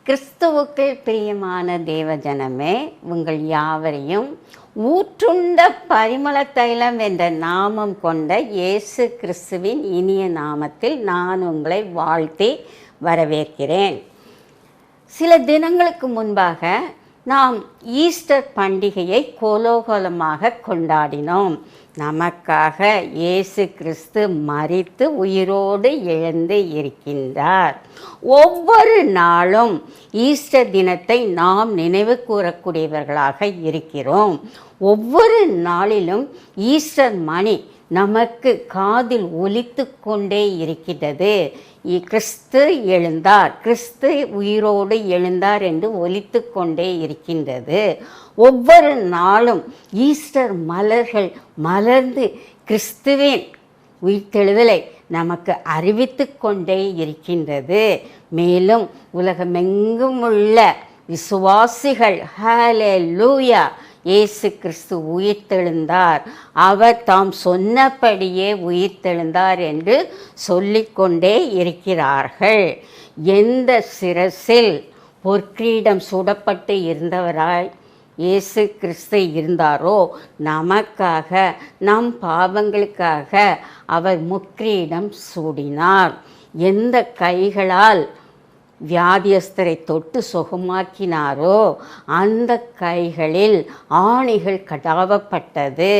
கிறிஸ்துவுக்குள் பிரியமான தேவஜனமே, உங்கள் யாவரையும் ஊற்றுண்ட பரிமள தைலம் என்ற நாமம் கொண்ட இயேசு கிறிஸ்துவின் இனிய நாமத்தில் நான் உங்களை வாழ்த்தி வரவேற்கிறேன். சில தினங்களுக்கு முன்பாக நாம் ஈஸ்டர் பண்டிகையை கோலாகலமாக கொண்டாடினோம். நமக்காக இயேசு கிறிஸ்து மரித்து உயிரோடு எழுந்து இருக்கின்றார். ஒவ்வொரு நாளும் ஈஸ்டர் தினத்தை நாம் நினைவு கூறக்கூடியவர்களாக இருக்கிறோம். ஒவ்வொரு நாளிலும் ஈஸ்டர் மணி நமக்கு காதில் ஒலித்து கொண்டே இருக்கின்றது. கிறிஸ்து எழுந்தார், கிறிஸ்து உயிரோடு எழுந்தார் என்று ஒலித்து கொண்டே இருக்கின்றது. ஒவ்வொரு நாளும் ஈஸ்டர் மலர்கள் மலர்ந்து கிறிஸ்துவின் உயிர்த்தெழுதலை நமக்கு அறிவித்து கொண்டே இருக்கின்றது. மேலும் உலகமெங்கும் உள்ள விசுவாசிகள் ஹல்லேலூயா, இயேசு கிறிஸ்து உயிர்த்தெழுந்தார், அவர் தாம் சொன்னபடியே உயிர்த்தெழுந்தார் என்று சொல்லிக்கொண்டே இருக்கிறார்கள். எந்த சிரசில் பொற்கிரீடம் சூடப்பட்டு இருந்தவராய் இயேசு கிறிஸ்து இருந்தாரோ, நமக்காக நம் பாவங்களுக்காக அவர் முக்கிரீடம் சூடினார். எந்த கைகளால் வியாதியஸ்தரை தொட்டு சுகமாக்கினாரோ அந்த கைகளில் ஆணிகள் கடாவப்பட்டது.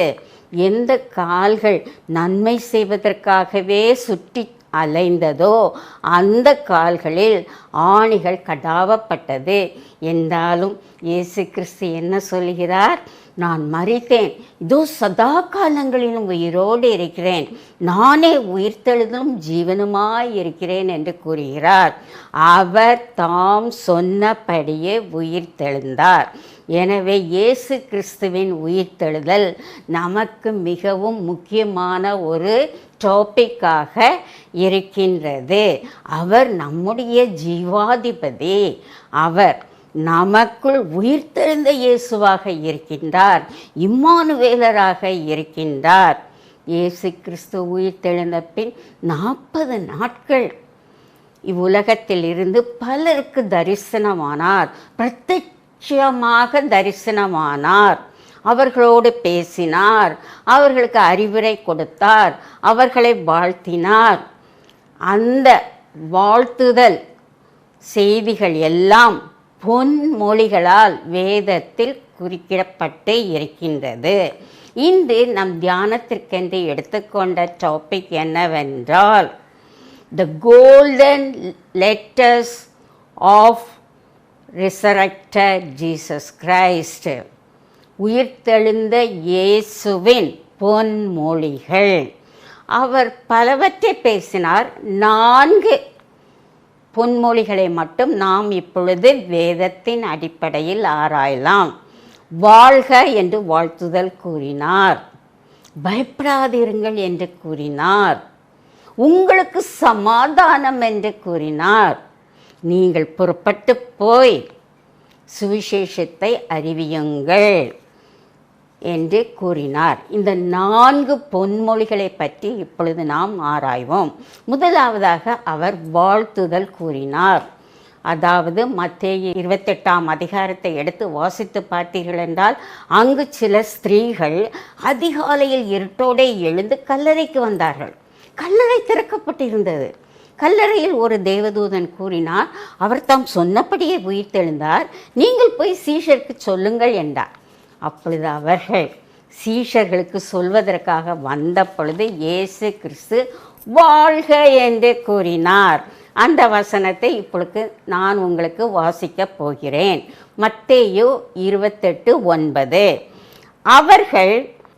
எந்த கால்கள் நன்மை செய்வதற்காகவே சுற்றி அலைந்ததோ அந்த கால்களில் ஆணிகள் கடாவப்பட்டது. என்றாலும் இயேசு கிறிஸ்து என்ன சொல்கிறார்? நான் மரித்தேன், இதோ சதா காலங்களிலும் உயிரோடு இருக்கிறேன், நானே உயிர்த்தெழுதலும் ஜீவனுமாய் இருக்கிறேன் என்று கூறுகிறார். அவர் தாம் சொன்னபடியே உயிர்த்தெழுந்தார். எனவே இயேசு கிறிஸ்துவின் உயிர்த்தெழுதல் நமக்கு மிகவும் முக்கியமான ஒரு டாபிக்காக இருக்கின்றது. அவர் நம்முடைய ஜீவாதிபதி. அவர் நமக்குள் உயிர்த்தெழுந்த இயேசுவாக இருக்கின்றார், இம்மானுவேலராக இருக்கின்றார். இயேசு கிறிஸ்து உயிர்த்தெழுந்த பின் 40 நாட்கள் இவ்வுலகத்தில் இருந்து பலருக்கு தரிசனமானார், பிரத்யட்சமாக தரிசனமானார். அவர்களோடு பேசினார், அவர்களுக்கு அறிவுரை கொடுத்தார், அவர்களை வாழ்த்தினார். அந்த வாழ்த்துதல் செய்திகள் எல்லாம் பொன்மொழிகளால் வேதத்தில் குறிப்பிடப்பட்டு இருக்கின்றது. இன்று நம் தியானத்திற்கென்று எடுத்துக்கொண்ட டாபிக் என்னவென்றால், the golden letters of resurrected Jesus Christ, உயிர்த்தெழுந்த இயேசுவின் பொன்மொழிகள். அவர் பலவற்றை பேசினார். 4 பொன்மொழிகளை மட்டும் நாம் இப்பொழுது வேதத்தின் அடிப்படையில் ஆராயலாம். வாழ்க என்று வாழ்த்துதல் கூறினார், பயப்படாதிருங்கள் என்று கூறினார், உங்களுக்கு சமாதானம் என்று கூறினார், நீங்கள் புறப்பட்டு போய் சுவிசேஷத்தை அறிவியுங்கள் என்று கூறினார். இந்த 4 பொன்மொழிகளை பற்றி இப்பொழுது நாம் ஆராய்வோம். முதலாவதாக அவர் வாழ்த்துதல் கூறினார். அதாவது மத்தேயு 28ஆம் அதிகாரத்தை எடுத்து வாசித்து பார்த்தீர்கள் என்றால், அங்கு சில ஸ்திரீகள் அதிகாலையில் இருட்டோடே எழுந்து கல்லறைக்கு வந்தார்கள். கல்லறை திறக்கப்பட்டிருந்தது. கல்லறையில் ஒரு தேவதூதன் கூறினார், அவர் தாம் சொன்னபடியே உயிர்த்தெழுந்தார், நீங்கள் போய் சீஷருக்கு சொல்லுங்கள் என்றார். அப்பொழுது அவர்கள் சீஷர்களுக்கு சொல்வதற்காக வந்த பொழுது இயேசு கிறிஸ்து வாழ்க என்று கூறினார். அந்த வசனத்தை இப்பொழுது நான் உங்களுக்கு வாசிக்கப் போகிறேன். மத்தேயு 28:9. அவர்கள்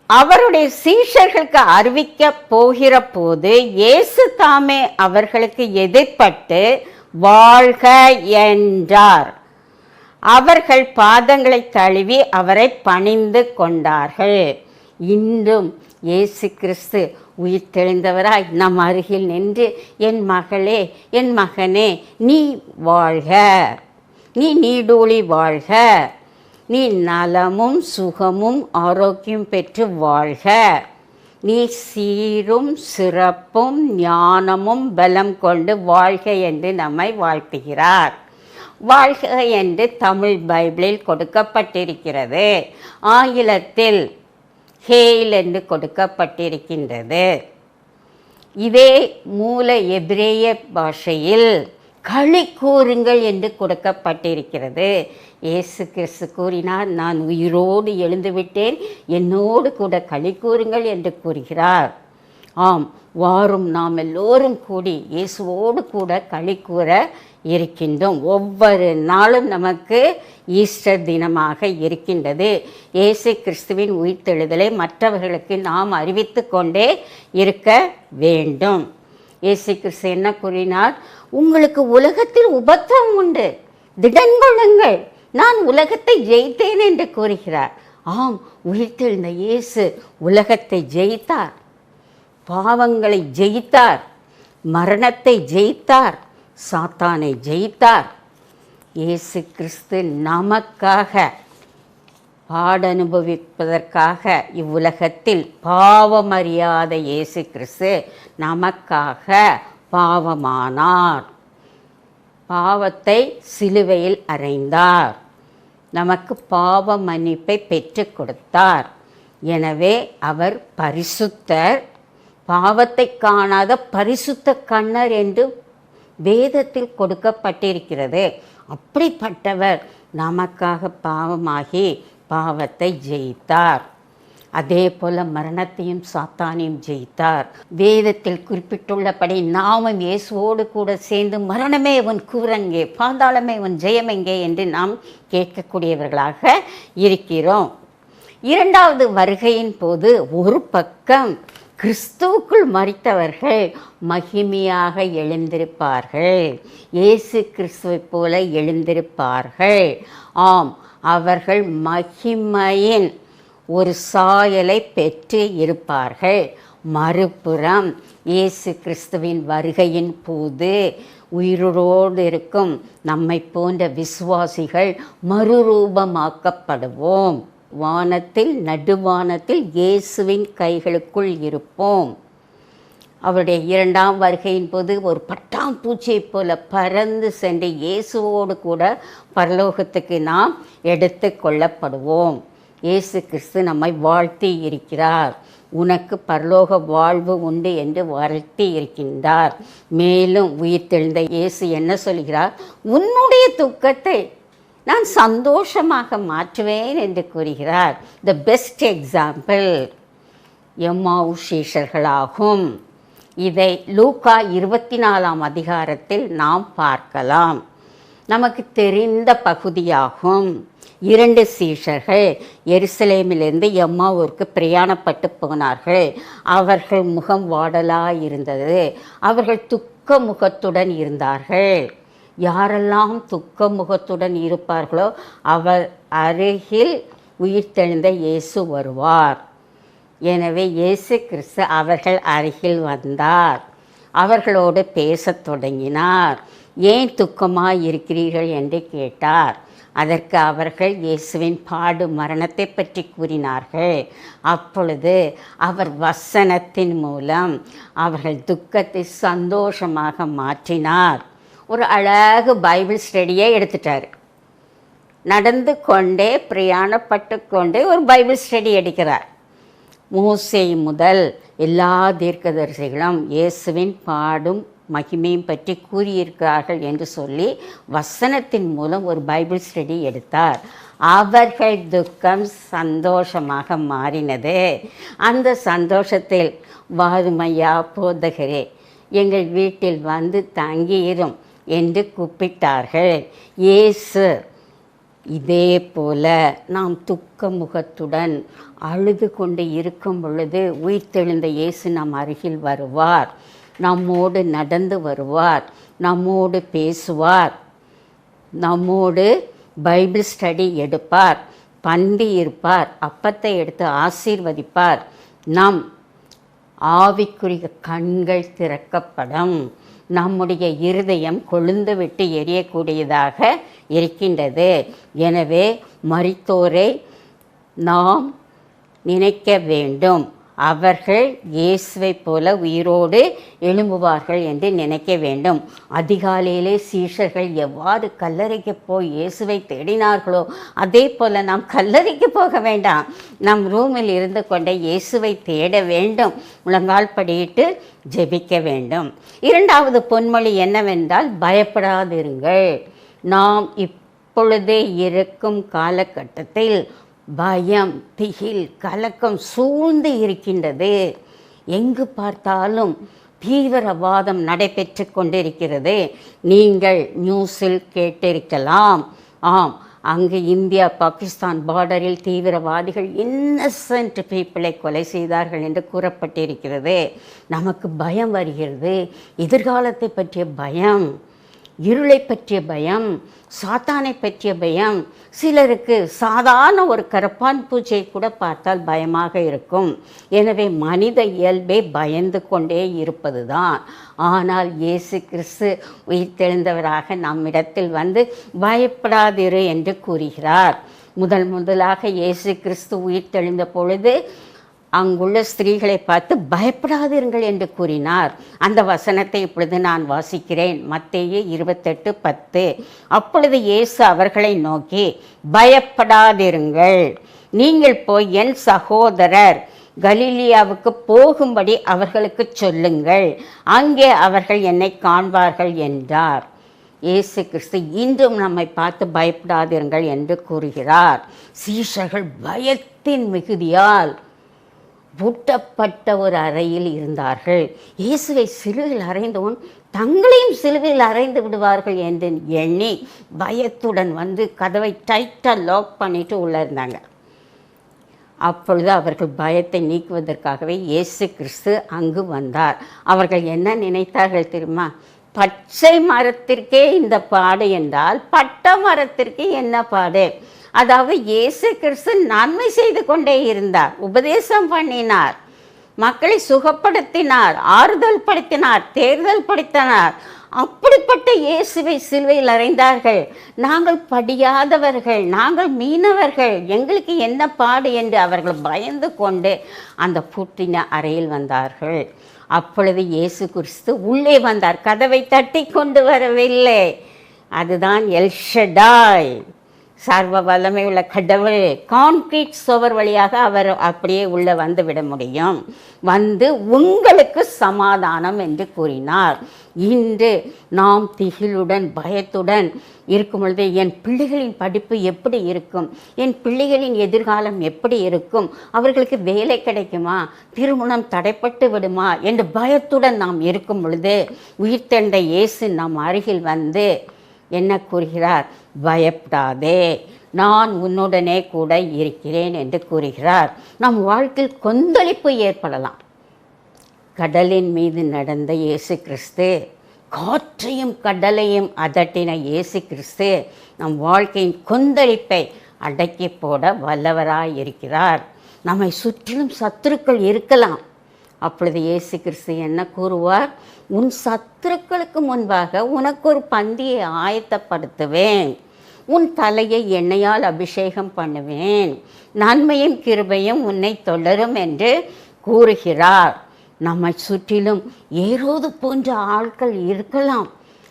அவருடைய சீஷர்களுக்கு அறிவிக்க போகிற போது இயேசு தாமே அவர்களுக்கு எதிர்பட்டு வாழ்க என்றார். அவர்கள் பாதங்களை தழுவி அவரை பணிந்து கொண்டார்கள். இன்றும் இயேசு கிறிஸ்து உயிர்த்தெழுந்தவராய் நம் அருகில் நின்று, என் மகளே, என் மகனே, நீ வாழ்க, நீ நீடூழி வாழ்க, நீ நலமும் சுகமும் ஆரோக்கியம் பெற்று வாழ்க, நீ சீரும் சிறப்பும் ஞானமும் பலம் கொண்டு வாழ்க என்று நம்மை வாழ்த்துகிறார். வாழ்க என்று தமிழ் பைபிளில் கொடுக்கப்பட்டிருக்கிறது. ஆங்கிலத்தில் ஹேல் என்று கொடுக்கப்பட்டிருக்கின்றது. இதே மூல எபிரேய பாஷையில் களி கூறுங்கள் என்று கொடுக்கப்பட்டிருக்கிறது. இயேசு கிறிஸ்து கூறினார், நான் உயிரோடு எழுந்துவிட்டேன், என்னோடு கூட களி கூறுங்கள் என்று கூறுகிறார். ஆம், வாரும் நாம் எல்லோரும் கூடி இயேசுவோடு கூட களி கூற இருக்கின்றோம். ஒவ்வொரு நாளும் நமக்கு ஈஸ்டர் தினமாக இருக்கின்றது. இயேசு கிறிஸ்துவின் உயிர்த்தெழுதலை மற்றவர்களுக்கு நாம் அறிவித்து கொண்டே இருக்க வேண்டும். இயேசு கிறிஸ்து என்ன கூறினார்? உங்களுக்கு உலகத்தில் உபத்திரம் உண்டு, திடன் கொள்ளுங்கள், நான் உலகத்தை ஜெயித்தேன் என்று கூறுகிறார். ஆம், உயிர்த்தெழுந்த இயேசு உலகத்தை ஜெயித்தார், பாவங்களை ஜெயித்தார், மரணத்தை ஜெயித்தார், சாத்தானை ஜெயித்தார். இயேசு கிறிஸ்து நமக்காக பாடனுபவிப்பதற்காக இவ்வுலகத்தில் பாவமறியாத இயேசு கிறிஸ்து நமக்காக பாவமானார், பாவத்தை சிலுவையில் அறைந்தார், நமக்கு பாவ மன்னிப்பை பெற்றுக் கொடுத்தார். எனவே அவர் பரிசுத்தர், பாவத்தை காணாத பரிசுத்த கண்ணர் என்று வேதத்தில் கொடுக்கப்பட்டிருக்கிறது. அப்படிப்பட்டவர் நமக்காக பாவமாகி பாவத்தை ஜெயித்தார். அதே போல மரணத்தையும் சாத்தானையும் ஜெயித்தார். வேதத்தில் குறிப்பிட்டுள்ளபடி நாமும் இயேசுவோடு கூட சேர்ந்து மரணமே உன் கூரங்கே, பாதாளமே உன் ஜெயமெங்கே என்று நாம் கேட்கக்கூடியவர்களாக இருக்கிறோம். இரண்டாவது வருகையின் போது ஒரு பக்கம் கிறிஸ்துவுக்குள் மரித்தவர்கள் மகிமையாக எழுந்திருப்பார்கள், இயேசு கிறிஸ்துவைப் போல எழுந்திருப்பார்கள். ஆம், அவர்கள் மகிமையின் ஒரு சாயலை பெற்று இருப்பார்கள். மறுபுறம் இயேசு கிறிஸ்துவின் வருகையின் போது உயிரோடு இருக்கும் நம்மை போன்ற விசுவாசிகள் மறுரூபமாக்கப்படுவோம். வானத்தில், நடுவானத்தில் இயேசுவின் கைகளுக்குள் இருப்போம். அவருடைய இரண்டாம் வருகையின் போது ஒரு பட்டாம்பூச்சியைப் போல பறந்து சென்று இயேசுவோடு கூட பரலோகத்துக்கு நாம் எடுத்து கொள்ளப்படுவோம். இயேசு கிறிஸ்து நம்மை வாழ்த்தி இருக்கிறார். உனக்கு பரலோக வாழ்வு உண்டு என்று வாழ்த்தி இருக்கின்றார். மேலும் உயிர்த்தெழுந்த இயேசு என்ன சொல்கிறார்? உன்னுடைய துக்கத்தை நான் சந்தோஷமாக மாற்றுவேன் என்று கூறுகிறார். த பெஸ்ட் எக்ஸாம்பிள் எம்மாவு சீஷர்களாகும். இதை லூக்கா 24ஆம் அதிகாரத்தில் நாம் பார்க்கலாம். நமக்கு தெரிந்த பகுதியாகும். 2 சீஷர்கள் எருசலேமிலிருந்து எம்மாவூருக்கு பிரயாணப்பட்டு போனார்கள். அவர்கள் முகம் வாடலாய் இருந்தது. அவர்கள் துக்க முகத்துடன் இருந்தார்கள். யாரெல்லாம் துக்க முகத்துடன் இருப்பார்களோ அவர் அருகில் உயிர்த்தெழுந்த இயேசு வருவார். எனவே இயேசு கிறிஸ்து அவர்கள் அருகில் வந்தார். அவர்களோடு பேசத் தொடங்கினார். ஏன் துக்கமாய் இருக்கிறீர்கள் என்று கேட்டார். அதற்கு அவர்கள் இயேசுவின் பாடு மரணத்தை பற்றி கூறினார்கள். அப்பொழுது அவர் வசனத்தின் மூலம் அவர்கள் துக்கத்தை சந்தோஷமாக மாற்றினார். ஒரு அழகு பைபிள் ஸ்டடியை எடுத்துட்டார். நடந்து கொண்டே பிரயாணப்பட்டு கொண்டே ஒரு பைபிள் ஸ்டடி எடுக்கிறார். மோசே முதல் எல்லா தீர்க்கதரிசிகளும் இயேசுவின் பாடும் மகிமையும் பற்றி கூறியிருக்கிறார்கள் என்று சொல்லி வசனத்தின் மூலம் ஒரு பைபிள் ஸ்டடி எடுத்தார். அவர்கள் துக்கம் சந்தோஷமாக மாறினது. அந்த சந்தோஷத்தில் வாருமையா போதகரே, எங்கள் வீட்டில் வந்து தங்கியிரும் என்று கூப்பிட்டார்கள். இயேசு இதே போல நாம் துக்க முகத்துடன் அழுது கொண்டு இருக்கும் பொழுது உயிர்த்தெழுந்த இயேசு நம் அருகில் வருவார், நம்மோடு நடந்து வருவார், நம்மோடு பேசுவார், நம்மோடு பைபிள் ஸ்டடி எடுப்பார், பந்தி இருப்பார், அப்பத்தை எடுத்து ஆசீர்வதிப்பார். நம் ஆவிக்குரிய கண்கள் திறக்கப்படும். நம்முடைய இருதயம் கொழுந்து விட்டு எரியக்கூடியதாக இருக்கின்றது. எனவே மரித்தோரை நாம் நினைக்க வேண்டும். அவர்கள் இயேசுவை போல உயிரோடு எழும்புவார்கள் என்று நினைக்க வேண்டும். அதிகாலையிலே சீஷர்கள் எவ்வாறு கல்லறைக்கு போய் இயேசுவை தேடினார்களோ அதே போல் நாம் கல்லறைக்கு போக வேண்டாம், நம் ரூமில் இருந்து கொண்டே இயேசுவை தேட வேண்டும், முழங்கால் படியிட்டு ஜெபிக்க வேண்டும். இரண்டாவது பொன்மொழி என்னவென்றால், பயப்படாதிருங்கள். நாம் இப்பொழுதே இருக்கும் காலகட்டத்தில் பயம், திகில், கலக்கம் சூழ்ந்து இருக்கின்றது. எங்கு பார்த்தாலும் தீவிரவாதம் நடைபெற்று கொண்டிருக்கிறது. நீங்கள் நியூஸில் கேட்டிருக்கலாம். ஆம், அங்கு இந்தியா பாகிஸ்தான் பார்டரில் தீவிரவாதிகள் இன்னசென்ட் பீப்புளை கொலை செய்தார்கள் என்று கூறப்பட்டிருக்கிறது. நமக்கு பயம் வருகிறது. எதிர்காலத்தை பற்றிய பயம், இருளை பற்றிய பயம், சாத்தானை பற்றிய பயம். சிலருக்கு சாதாரண ஒரு கரப்பான் பூச்சியை கூட பார்த்தால் பயமாக இருக்கும். எனவே மனித இயல்பே பயந்து கொண்டே இருப்பது தான். ஆனால் இயேசு கிறிஸ்து உயிர்த்தெழுந்தவராக நம்மிடத்தில் வந்து பயப்படாதிரு என்று கூறுகிறார். முதலாக இயேசு கிறிஸ்து உயிர்த்தெழுந்த பொழுது அங்குள்ள ஸ்திரீகளை பார்த்து பயப்படாதீர்கள் என்று கூறினார். அந்த வசனத்தை இப்பொழுது நான் வாசிக்கிறேன். மத்தேயு 28:10. அப்பொழுது இயேசு அவர்களை நோக்கி, பயப்படாதிருங்கள், நீங்கள் போய் என் சகோதரர் கலிலியாவுக்கு போகும்படி அவர்களுக்கு சொல்லுங்கள், அங்கே அவர்கள் என்னை காண்பார்கள் என்றார். இயேசு கிறிஸ்து இன்றும் நம்மை பார்த்து பயப்படாதிருங்கள் என்று கூறுகிறார். சீஷர்கள் பயத்தின் மிகுதியால் பூட்டப்பட்ட ஒரு அறையில் இருந்தார்கள். இயேசுவை சிலுவையில் அறைந்தவன் தங்களையும் சிலுவையில் அறைந்து விடுவார்கள் என்று எண்ணி பயத்துடன் வந்து கதவை டைட்டாக லாக் பண்ணிட்டு உள்ளே இருந்தாங்க. அப்பொழுது அவர்கள் பயத்தை நீக்குவதற்காகவே இயேசு கிறிஸ்து அங்கு வந்தார். அவர்கள் என்ன நினைத்தார்கள் தெரியுமா? பச்சை மரத்திற்கே இந்த பாடு என்றால் பட்ட மரத்திற்கு என்ன பாடு? அதாவது இயேசு கிறிஸ்து நன்மை செய்து கொண்டே இருந்தார், உபதேசம் பண்ணினார், மக்களை சுகப்படுத்தினார், ஆறுதல் படுத்தினார், தேர்தல் படுத்தினார். அப்படிப்பட்ட இயேசுவை சிலுவையில் அறைந்தார்கள். நாங்கள் படியாதவர்கள், நாங்கள் மீனவர்கள், எங்களுக்கு என்ன பாடு என்று அவர்கள் பயந்து கொண்டு அந்த பூட்டின அறையில் வந்தார்கள். அப்பொழுது இயேசு கிறிஸ்து உள்ளே வந்தார். கதவை தட்டி கொண்டு வரவில்லை. அதுதான் எல் ஷடாய், சர்வ வல்லமை உள்ள கடவுள். கான்கிரீட் சுவர் வழியாக அவர் அப்படியே உள்ளே வந்து விட முடியும். வந்து உங்களுக்கு சமாதானம் என்று கூறினார். இன்று நாம் திகிலுடன் பயத்துடன் இருக்கும் பொழுது என் பிள்ளைகளின் படிப்பு எப்படி இருக்கும், என் பிள்ளைகளின் எதிர்காலம் எப்படி இருக்கும், அவர்களுக்கு வேலை கிடைக்குமா, திருமணம் தடைப்பட்டு விடுமா என்று பயத்துடன் நாம் இருக்கும் பொழுது உயிர்த்தெழுந்த இயேசு நம் அருகில் வந்து என்ன கூறுகிறார்? பயப்படாதே, நான் உன்னுடனே கூட இருக்கிறேன் என்று கூறுகிறார். நம் வாழ்க்கையில் கொந்தளிப்பு ஏற்படலாம். கடலின் மீது நடந்த இயேசு கிறிஸ்து, காற்றையும் கடலையும் அதட்டின இயேசு கிறிஸ்து நம் வாழ்க்கையின் கொந்தளிப்பை அடக்கி போட வல்லவராய் இருக்கிறார். நம்மை சுற்றிலும் சத்துருக்கள் இருக்கலாம். அப்பொழுது இயேசு கிறிஸ்து என்ன கூறுவார்? உன் சத்துருக்களுக்கு முன்பாக உனக்கு ஒரு பந்தியை ஆயத்தப்படுத்துவேன், உன் தலையை எண்ணெயால் அபிஷேகம் பண்ணுவேன், நன்மையும் கிருபையும் உன்னை தொடரும் என்று கூறுகிறார். நம்மை சுற்றிலும் ஏரோது போன்ற ஆட்கள் இருக்கலாம்.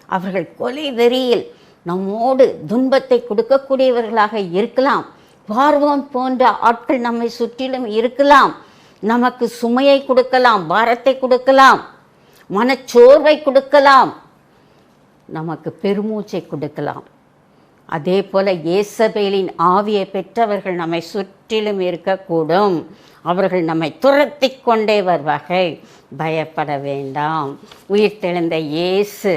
அவர்கள் கொலை வெறியில் நம்மோடு துன்பத்தை கொடுக்கக்கூடியவர்களாக இருக்கலாம். பார்வோன் போன்ற ஆட்கள் நம்மை சுற்றிலும் இருக்கலாம். நமக்கு சுமையை கொடுக்கலாம், பாரத்தை கொடுக்கலாம், மனச்சோர்வை கொடுக்கலாம், நமக்கு பெருமூச்சை கொடுக்கலாம். அதே போல் இயேசபேலின் ஆவியை பெற்றவர்கள் நம்மை சுற்றிலும் இருக்கக்கூடும். அவர்கள் நம்மை துரத்தி கொண்டே வருவார்கள். பயப்பட வேண்டாம். உயிர்த்தெழுந்த இயேசு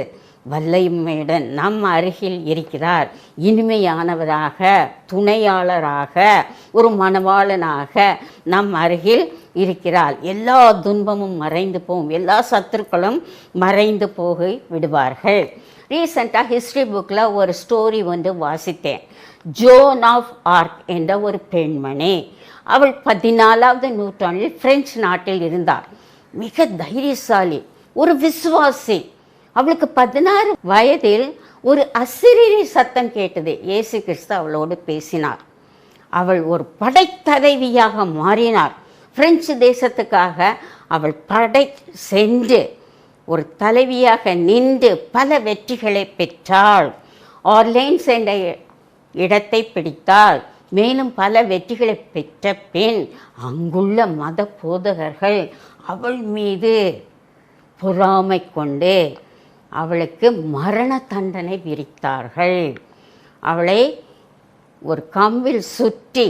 வல்லமையுடன் நம் அருகில் இருக்கிறார். இனிமையானவராக, துணையாளராக, ஒரு மணவாளனாக நம் அருகில் இருக்கிறார். எல்லா துன்பமும் மறைந்து போகும், எல்லா சத்துருக்களும் மறைந்து போய் விடுவார்கள். ரீசெண்டாக ஹிஸ்ட்ரி புக்கில் ஒரு ஸ்டோரி ஒன்று வாசித்தேன். ஜோன் ஆஃப் ஆர்க் என்ற ஒரு பெண்மணி, அவள் 14ஆவது நூற்றாண்டில் பிரெஞ்சு நாட்டில் இருந்தார். மிக தைரியசாலி, ஒரு விசுவாசி. அவளுக்கு 16 வயதில் ஒரு அசிரிரி சத்தம் கேட்டது. இயேசு கிறிஸ்து அவளோடு பேசினார். அவள் ஒரு படைத்தலைவியாக மாறினார். பிரெஞ்சு தேசத்துக்காக அவள் படை சென்று ஒரு தலைவியாக நின்று பல வெற்றிகளை பெற்றாள். ஆர்லைன்ஸ் என்ற இடத்தை பிடித்தாள். மேலும் பல வெற்றிகளை பெற்ற பின் அங்குள்ள மத போதகர்கள் அவள் மீது பொறாமை கொண்டு அவளுக்கு மரண தண்டனை விதித்தார்கள். அவளை ஒரு கம்பில் சுற்றி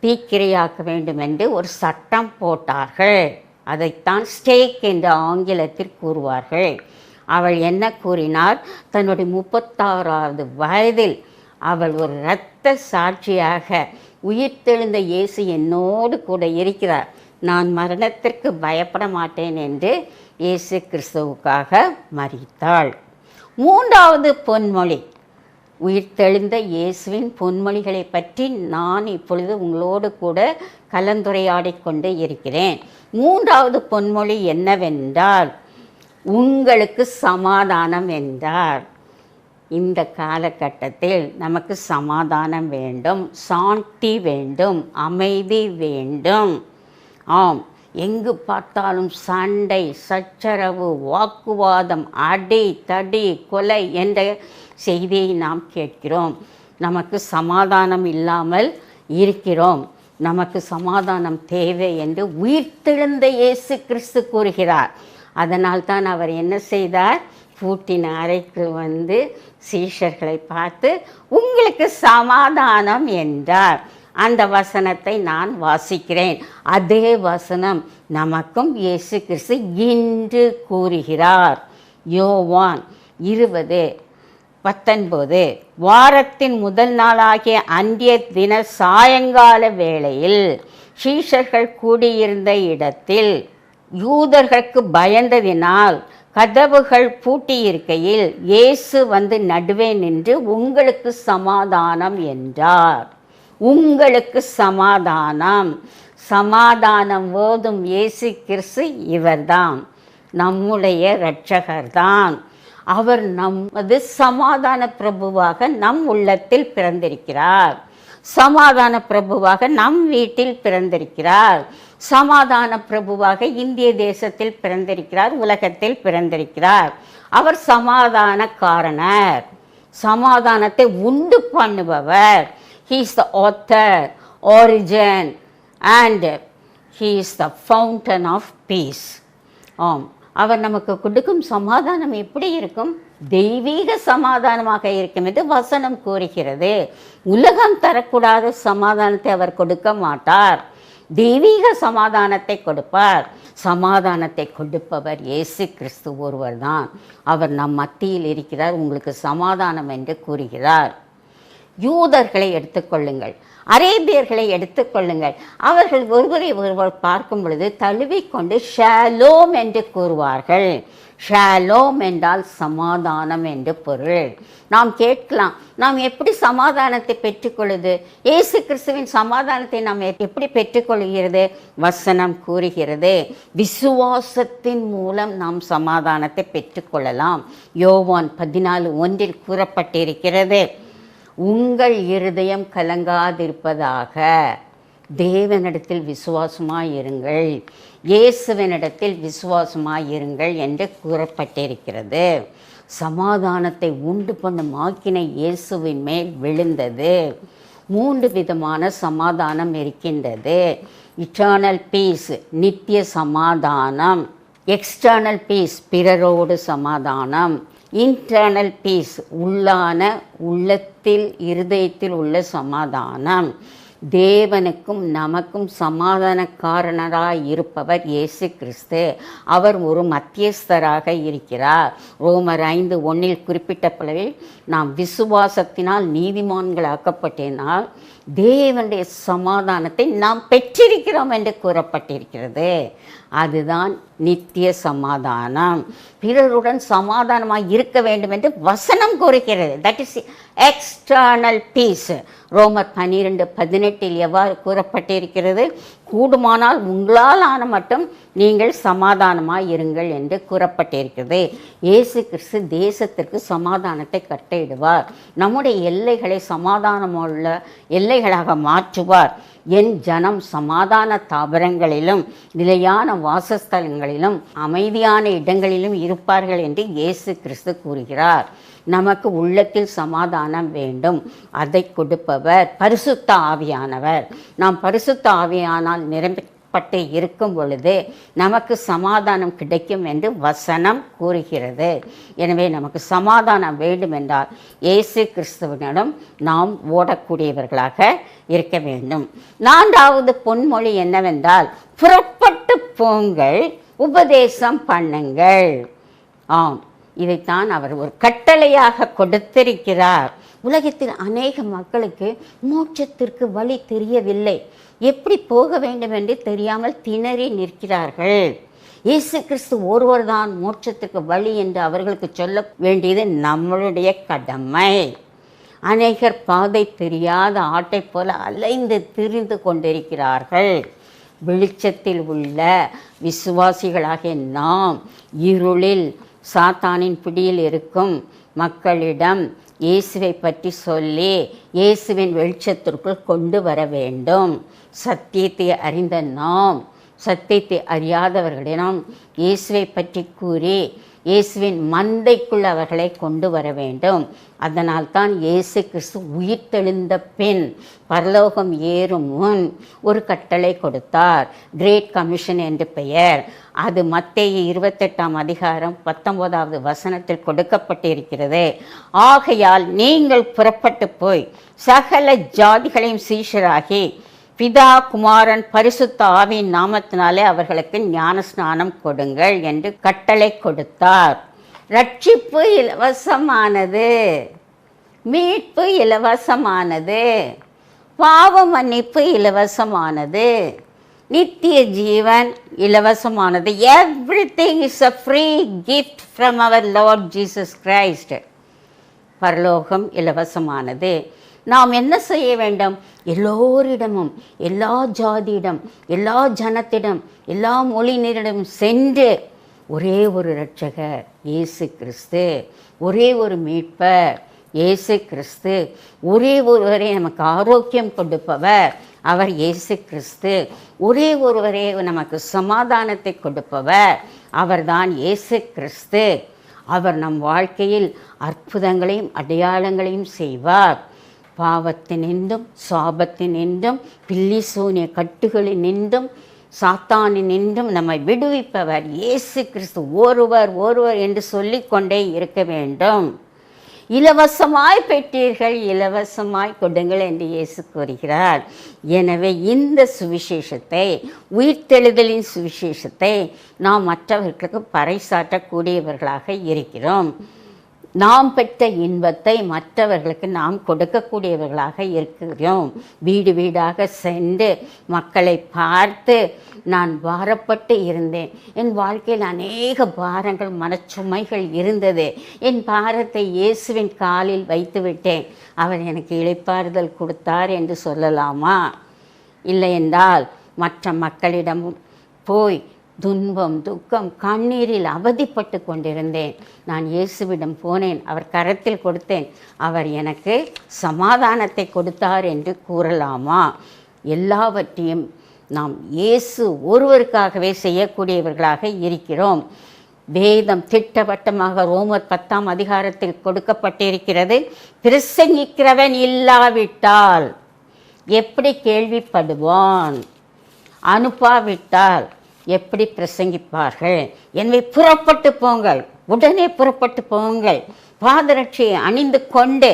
தீக்கிரையாக்க வேண்டும் என்று ஒரு சட்டம் போட்டார்கள். அதைத்தான் ஸ்டேக் என்று ஆங்கிலத்தில் கூறுவார்கள். அவள் என்ன கூறினார்? தன்னுடைய 36வது வயதில் அவள் ஒரு இரத்த சாட்சியாக உயிர்த்தெழுந்த இயேசு என்னோடு கூட இருக்கிறார், நான் மரணத்திற்கு பயப்பட மாட்டேன் என்று இயேசு கிறிஸ்துவுக்காக மரித்தாள். 3வது பொன்மொழி, உயிர்த்தெழுந்த இயேசுவின் பொன்மொழிகளை பற்றி நான் இப்பொழுது உங்களோடு கூட கலந்துரையாடி கொண்டு இருக்கிறேன். 3வது பொன்மொழி என்னவென்றால், உங்களுக்கு சமாதானம் என்றார். இந்த காலகட்டத்தில் நமக்கு சமாதானம் வேண்டும், சாந்தி வேண்டும், அமைதி வேண்டும். ஆம், எங்கு பார்த்தாலும் சண்டை, சச்சரவு, வாக்குவாதம், அடி தடி, கொலை என்ற செய்தியை நாம் கேட்கிறோம். நமக்கு சமாதானம் இல்லாமல் இருக்கிறோம். நமக்கு சமாதானம் தேவை என்று உயிர்த்தெழுந்த இயேசு கிறிஸ்து கூறுகிறார். அதனால் தான் அவர் என்ன செய்தார்? பூட்டின அறைக்கு வந்து சீஷர்களை பார்த்து உங்களுக்கு சமாதானம் என்றார். அந்த வசனத்தை நான் வாசிக்கிறேன். அதே வசனம் நமக்கும் இயேசு கிறிஸ்து இன்று கூறுகிறார். யோவான் 20:19, வாரத்தின் முதல் நாளாகிய அன்றைய தின சாயங்கால வேளையில் சீஷர்கள் கூடியிருந்த இடத்தில் யூதர்களுக்கு பயந்ததினால் கதவுகள் பூட்டியிருக்கையில் இயேசு வந்து நடுவே நின்று உங்களுக்கு சமாதானம் என்றார். உங்களுக்கு சமாதானம். சமாதானம் ஓதும் இயேசு கிறிஸ்து இவர்தான், நம்முடைய இரட்சகர்தான். அவர் நமது சமாதான பிரபுவாக நம் உள்ளத்தில் பிறந்திருக்கிறார். சமாதான பிரபுவாக நம் வீட்டில் பிறந்திருக்கிறார். சமாதான பிரபுவாக இந்திய தேசத்தில் பிறந்திருக்கிறார், உலகத்தில் பிறந்திருக்கிறார். அவர் சமாதான காரணர், சமாதானத்தை உண்டு பண்ணுபவர். He is the author, origin and he is the fountain of peace. ஆம், அவர் நமக்கு கொடுக்கும் சமாதானம் எப்படி இருக்கும்? தெய்வீக சமாதானமாக இருக்கும் என்று வசனம் கூறுகிறது. உலகம் தரக்கூடாத சமாதானத்தை அவர் கொடுக்க மாட்டார். தெய்வீக சமாதானத்தை கொடுப்பார். சமாதானத்தை கொடுப்பவர் இயேசு கிறிஸ்து ஒருவர் தான். அவர் நம் மத்தியில் இருக்கிறார், உங்களுக்கு சமாதானம் என்று கூறுகிறார். யூதர்களை எடுத்துக்கொள்ளுங்கள், அரேபியர்களை எடுத்துக்கொள்ளுங்கள். அவர்கள் ஒருவரை ஒருவர் பார்க்கும் பொழுது தழுவிக்கொண்டு ஷாலோம் என்று கூறுவார்கள். ஷாலோம் என்றால் சமாதானம் என்று பொருள். நாம் கேட்கலாம், நாம் எப்படி சமாதானத்தை பெற்றுக்கொள்வது? இயேசு கிறிஸ்துவின் சமாதானத்தை நாம் எப்படி பெற்றுக்கொள்கிறது? வசனம் கூறுகிறது, விசுவாசத்தின் மூலம் நாம் சமாதானத்தை பெற்றுக்கொள்ளலாம். யோவான் 14:1 கூறப்பட்டிருக்கிறது, உங்கள் இருதயம் கலங்காதிருப்பதாக, தேவனிடத்தில் விசுவாசமாயிருங்கள், இயேசுவினிடத்தில் விசுவாசமாயிருங்கள் என்று கூறப்பட்டிருக்கிறது. சமாதானத்தை உண்டு பண்ணும் ஆக்கினை இயேசுவின் மேல் விழுந்தது. 3 விதமான சமாதானம் இருக்கின்றது. இட்டர்னல் பீஸ், நித்திய சமாதானம். எக்ஸ்டர்னல் பீஸ், பிறரோடு சமாதானம். இன்டர்னல் பீஸ், உள்ளத்தில் இருதயத்தில் உள்ள சமாதானம். தேவனுக்கும் நமக்கும் சமாதானக்காரனராய் இருப்பவர் இயேசு கிறிஸ்து. அவர் ஒரு மத்தியஸ்தராக இருக்கிறார். ரோமர் 5:1 குறிப்பிட்ட போலவே நாம் விசுவாசத்தினால் நீதிமான்களாக்கப்பட்டனால் தேவனுடைய சமாதானத்தை நாம் பெற்றிருக்கிறோம் என்று கூறப்பட்டிருக்கிறது. அதுதான் நித்திய சமாதானம். பிறருடன் சமாதானமாக இருக்க வேண்டும் என்று வசனம் கூறுகிறது. That is external peace. ரோமர் 12:18 எவ்வாறு கூறப்பட்டிருக்கிறது? கூடுமானால் உங்களால் ஆன மட்டும் நீங்கள் சமாதானமாக இருங்கள் என்று கூறப்பட்டிருக்கிறது. இயேசு கிறிஸ்து தேசத்திற்கு சமாதானத்தை கட்டளையிடுவார். நம்முடைய எல்லைகளை சமாதானமுள்ள எல்லைகளாக மாற்றுவார். என் ஜனம் சமாதான தாபரங்களிலும் நிலையான வாசஸ்தலங்களிலும் அமைதியான இடங்களிலும் இருப்பார்கள் என்று இயேசு கிறிஸ்து கூறுகிறார். நமக்கு உள்ளத்தில் சமாதானம் வேண்டும், அதை கொடுப்பவர் பரிசுத்த ஆவியானவர். நாம் பரிசுத்த ஆவியானால் நிரப்பப்பட்டு இருக்கும் பொழுது நமக்கு சமாதானம் கிடைக்கும் என்று வசனம் கூறுகிறது. எனவே நமக்கு சமாதானம் வேண்டும் என்றால் இயேசு கிறிஸ்துவனிடம் நாம் ஓடக்கூடியவர்களாக இருக்க வேண்டும். 4வது பொன்மொழி என்னவென்றால், புறப்பட்டு போங்கள், உபதேசம் பண்ணுங்கள். ஆம், இதைத்தான் அவர் ஒரு கட்டளையாக கொடுத்திருக்கிறார். உலகத்தில் அநேக மக்களுக்கு மோட்சத்திற்கு வழி தெரியவில்லை, எப்படி போக வேண்டும் என்று தெரியாமல் திணறி நிற்கிறார்கள். இயேசு கிறிஸ்து ஒருவர் தான் மோட்சத்திற்கு வழி என்று அவர்களுக்கு சொல்ல வேண்டியது நம்மளுடைய கடமை. அநேகர் பாதை தெரியாத ஆட்டை போல அலைந்து திரிந்து கொண்டிருக்கிறார்கள். வெளிச்சத்தில் உள்ள விசுவாசிகளாகிய நாம் இருளில் சாத்தானின் பிடியில் இருக்கும் மக்களிடம் இயேசுவை பற்றி சொல்லி இயேசுவின் வெளிச்சத்திற்குள் கொண்டு வர வேண்டும். சத்தியத்தை அறிந்த நாம் சத்தியத்தை அறியாதவர்களிடம் இயேசுவை பற்றி கூறி இயேசுவின் மந்தைக்குள் அவர்களை கொண்டு வர வேண்டும். அதனால் தான் இயேசு கிறிஸ்து உயிர்த்தெழுந்த பின் பரலோகம் ஏறும் முன் ஒரு கட்டளை கொடுத்தார், கிரேட் கமிஷன் என்று பெயர். அது மத்தேயு 28ஆம் அதிகாரம் 19வது வசனத்தில் கொடுக்கப்பட்டிருக்கிறது. ஆகையால் நீங்கள் புறப்பட்டு போய் சகல ஜாதிகளையும் சீஷராகி பிதா குமாரன் பரிசுத்த ஆவியின் நாமத்தினாலே அவர்களுக்கு ஞானஸ்நானம் கொடுங்கள் என்று கட்டளை கொடுத்தார். ரட்சிப்பு இலவசமானது, மீட்பு இலவசமானது, பாவ மன்னிப்பு இலவசமானது, நித்திய ஜீவன் இலவசமானது. Everything is a free gift from our Lord Jesus Christ. பரலோகம் இலவசமானது. நாம் என்ன செய்ய வேண்டும்? எல்லோரிடமும், எல்லா ஜாதியிடம், எல்லா ஜனத்திடம், எல்லா மொழியினரிடம் சென்று ஒரே ஒரு இரட்சகர் இயேசு கிறிஸ்து, ஒரே ஒரு மீட்பர் இயேசு கிறிஸ்து, ஒரே ஒருவரே நமக்கு ஆரோக்கியம் கொடுப்பவர் அவர் இயேசு கிறிஸ்து, ஒரே ஒருவரே நமக்கு சமாதானத்தை கொடுப்பவர் அவர்தான் இயேசு கிறிஸ்து. அவர் நம் வாழ்க்கையில் அற்புதங்களையும் அடையாளங்களையும் செய்வார். பாவத்தினின்றும் சாபத்தினின்றும் பில்லி சூனிய கட்டுகளினின்றும் சாத்தானினின்றும் நம்மை விடுவிப்பவர் இயேசு கிறிஸ்து ஒருவர் என்று சொல்லிக்கொண்டே இருக்க வேண்டும். இலவசமாய் பெற்றீர்கள், இலவசமாய் கொடுங்கள் என்று இயேசு கூறுகிறார். எனவே இந்த சுவிசேஷத்தை, உயிர்த்தெழுதலின் சுவிசேஷத்தை நாம் மற்றவர்களுக்கு பறைசாற்றக்கூடியவர்களாக இருக்கிறோம். நாம் பெற்ற இன்பத்தை மற்றவர்களுக்கு நாம் கொடுக்கக்கூடியவர்களாக இருக்கிறோம். வீடு வீடாக சென்று மக்களை பார்த்து, நான் பாரப்பட்டு இருந்தேன், என் வாழ்க்கையில் அநேக பாரங்கள் மனச்சுமைகள் இருந்தது, என் பாரத்தை இயேசுவின் காலில் வைத்து விட்டேன், அவர் எனக்கு இளைப்பாறுதல் கொடுத்தார் என்று சொல்லலாமா? இல்லை என்றால் மற்ற மக்களிடம் போய் துன்பம் துக்கம் கண்ணீரில் அவதிப்பட்டு கொண்டிருந்தேன், நான் இயேசுவிடம் போனேன், அவர் கரத்தில் கொடுத்தேன், அவர் எனக்கு சமாதானத்தை கொடுத்தார் என்று கூறலாமா? எல்லாவற்றையும் நாம் இயேசு ஒருவருக்காகவே செய்யக்கூடியவர்களாக இருக்கிறோம். வேதம் திட்டவட்டமாக ரோமர் 10ஆம் அதிகாரத்தில் கொடுக்கப்பட்டிருக்கிறது. பிரசங்கிக்கிறவன் இல்லாவிட்டால் எப்படி கேள்விப்படுவான்? அனுப்பாவிட்டால் எப்படி பிரசங்கிப்பார்கள்? எனவே புறப்பட்டு போங்கள், உடனே புறப்பட்டு போங்கள். பாதரட்சியை அணிந்து கொண்டு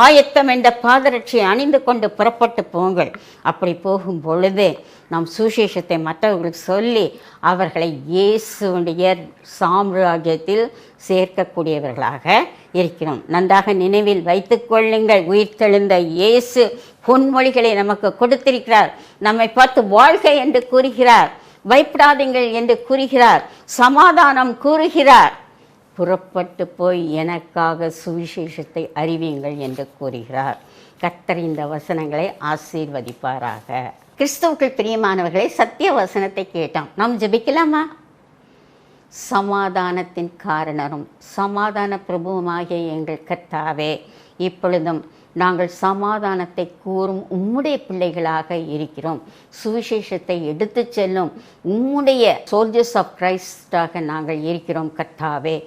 ஆயத்தம் என்ற பாதரட்சியை அணிந்து கொண்டு புறப்பட்டு போங்கள். அப்படி போகும் பொழுது நாம் சுவிசேஷத்தை மற்றவர்களுக்கு சொல்லி அவர்களை இயேசுடைய சாம்ராஜ்யத்தில் சேர்க்கக்கூடியவர்களாக இருக்கிறோம். நன்றாக நினைவில் வைத்துக் கொள்ளுங்கள், உயிர்த்தெழுந்த இயேசு பொன்மொழிகளை நமக்கு கொடுத்திருக்கிறார். நம்மை பார்த்து வாழ்க என்று கூறுகிறார், பயப்படாதீங்கள் என்று கூறுகிறார், சமாதானம் கூறுகிறார். புறப்பட்டு போய் எனக்காக சுவிசேஷத்தை அறிவியுங்கள் என்று கூறுகிறார். கர்த்தர் இந்த வசனங்களை ஆசீர்வதிப்பாராக. கிறிஸ்துவுக்குள் பிரியமானவர்களை, சத்திய வசனத்தை கேட்டோம். நாம் ஜெபிக்கலாமா? சமாதானத்தின் காரணரும் சமாதான பிரபுவுமாகிய எங்கள் கர்த்தாவே, இப்பொழுதும் நாங்கள் சமாதானத்தை கூறும் உம்முடைய பிள்ளைகளாக இருக்கிறோம். சுவிசேஷத்தை எடுத்து செல்லும் உம்முடைய சோல்ஜர்ஸ் ஆஃப் கிரைஸ்டாக நாங்கள் இருக்கிறோம் கர்த்தாவே.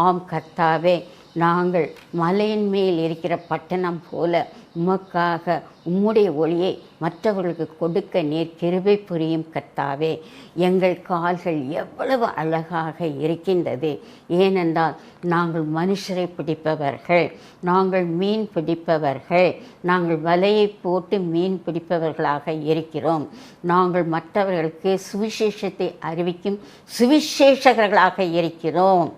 ஆம் கர்த்தாவே, நாங்கள் மலையின் மேல் இருக்கிற பட்டணம் போல உமக்காக உம்முடைய ஒளியை மற்றவர்களுக்கு கொடுக்க நீர் கிருபை புரியும் கர்த்தாவே. எங்கள் கால்கள் எவ்வளவு அழகாக இருக்கின்றது. ஏனென்றால் நாங்கள் மனுஷரை பிடிப்பவர்கள், நாங்கள் மீன் பிடிப்பவர்கள், நாங்கள் வலையை போட்டு மீன் பிடிப்பவர்களாக இருக்கிறோம். நாங்கள் மற்றவர்களுக்கு சுவிசேஷத்தை அறிவிக்கும் சுவிசேஷகர்களாக இருக்கிறோம்.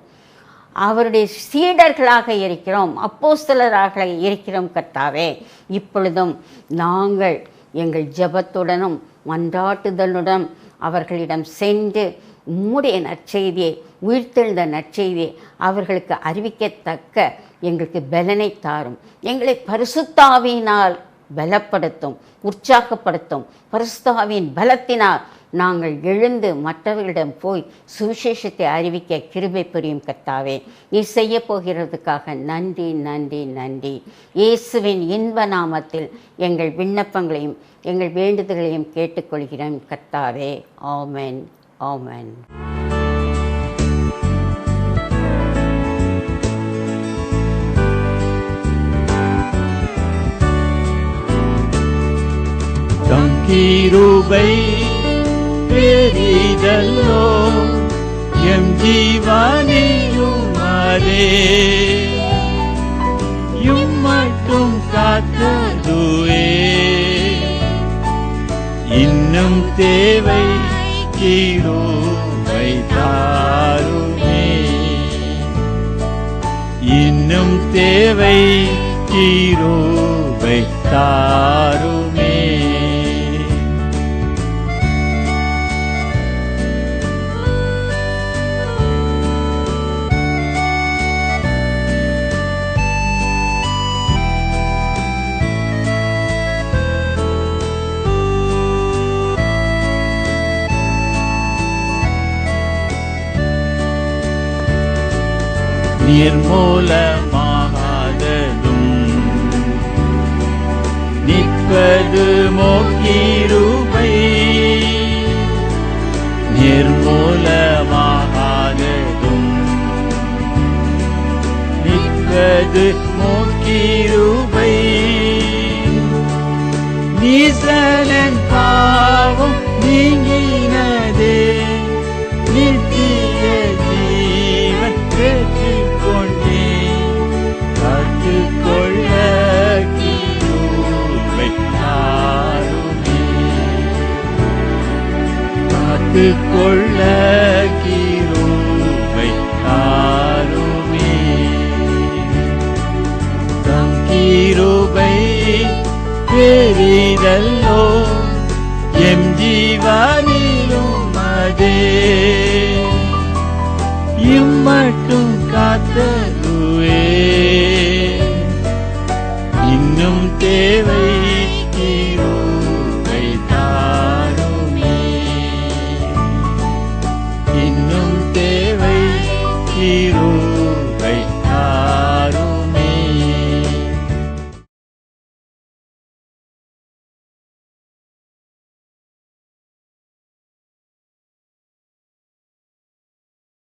அவருடைய சீடர்களாக இருக்கிறோம், அப்போஸ்தலராக இருக்கிறோம் கர்த்தாவே. இப்பொழுதும் நாங்கள் எங்கள் ஜெபத்துடனும் மன்றாட்டுதலுடன் அவர்களிடம் சென்று உம்முடைய நற்செய்தியை, உயிர்த்தெழுந்த நற்செய்தியை அவர்களுக்கு அறிவிக்கத்தக்க எங்களுக்கு பலனை தாரும். எங்களை பரிசுத்த ஆவியினால் பலப்படுத்தும், உற்சாகப்படுத்தும். பரிசுத்த ஆவியின் பலத்தினால் நாங்கள் எழுந்து மற்றவர்களிடம் போய் சுவிசேஷத்தை அறிவிக்க கிருபை புரியும் கர்த்தாவே. நீ செய்ய போகிறதுக்காக நன்றி நன்றி நன்றி. இயேசுவின் இன்ப நாமத்தில் எங்கள் விண்ணப்பங்களையும் எங்கள் வேண்டுதல்களையும் கேட்டுக்கொள்கிறேன் கர்த்தாவே. ஆமென் ஆமென். கிருபை பெரிதல்லோ எம் ஜீவனிலும் அதே மட்டும் காத்ததுவே இன்னும் தேவை கிருபை தாருமே, இன்னும் தேவை கிருபை தாருமே. நிர்மூலமாகாததும் நிற்பது மோக்கிருபை, நிர்மூலமாகாததும் நிற்பது மோக்கிருபை. நீசனன் பாவம் நீங்கினதே, நித்திய ஜீவன் பெற்றுக்கொண்டே. காத்துக்கொள்ள கிருபை தாருமே, காத்துக்கொள்ள கிருபை தாருமே. தம் கிருபை பெரிதல்லோ எம் ஜீவனிலும் அதே இம்மட்டும் காத்ததுவே இன்னும் தேவை